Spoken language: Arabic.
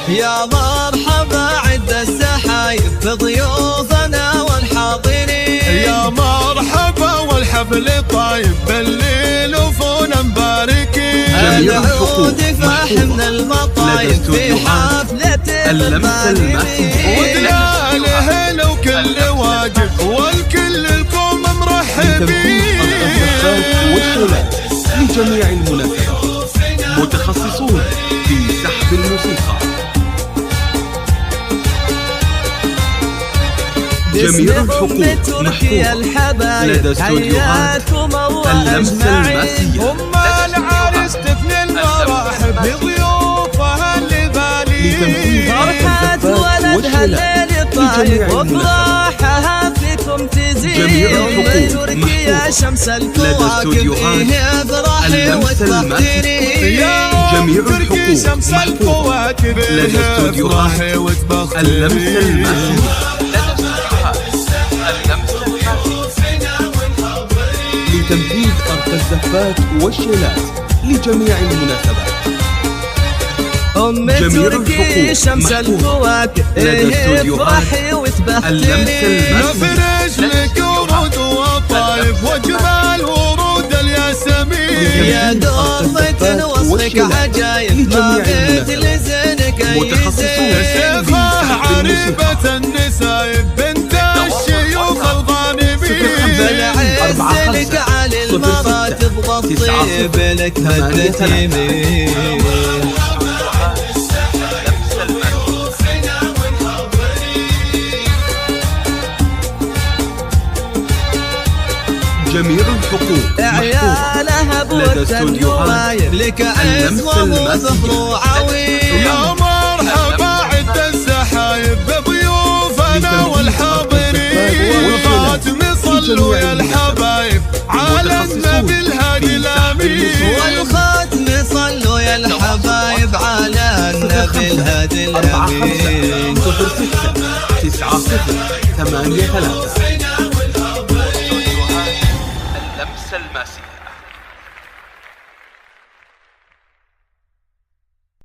يا مرحبا عد السحايب بضيوفنا والحاضرين. يا مرحبا والحفل طايب بالليل وفونا مباركين. العود فحم المطايب في حفلة المغنمين. ودلاله وكل واجب والكل لكم مرحبين. والشلات لجميع المناسبات، متخصصون في سحب الموسيقى. جميع الحقوق محفوظة لدى استوديوهات اللمسة الماسية. هم العرس تفني المراحب لضيوفها اللي بالين. فرحة ولدها الليل طايب وفرحها فيكم تزيد. من تركيا شمس الكواكب فيه افرحي وتبختري. جميع الحقوق محفوظة لدى استوديوهات اللمسة الماسية. لتنفيذ أرق الزفات والشيلات لجميع المناسبات. جميع تركي شمس الكواكب افرحي وتبختري. نفرش لك ورود وطايب وجمال ورود الياسمين. يا دورة وصفك عجايب ما مثل زينك متخصصون سيفاه عريبة النسايب بنت الشيوخ الغانمين. بالعز لك على المراتب والطيب لك هدة يمين. جميع الحقوق عيالها بوت النوايب لك عز وفخر وعويل. يا مرحبا عد السحايب بضيوفنا والحاضرين. والخاتم صلوا يا الحبايب على النبي الهادي الامين. والخاتم صلوا يا الحبايب على النبي الهادي الامين. 06 90 83 اللمسة الماسية.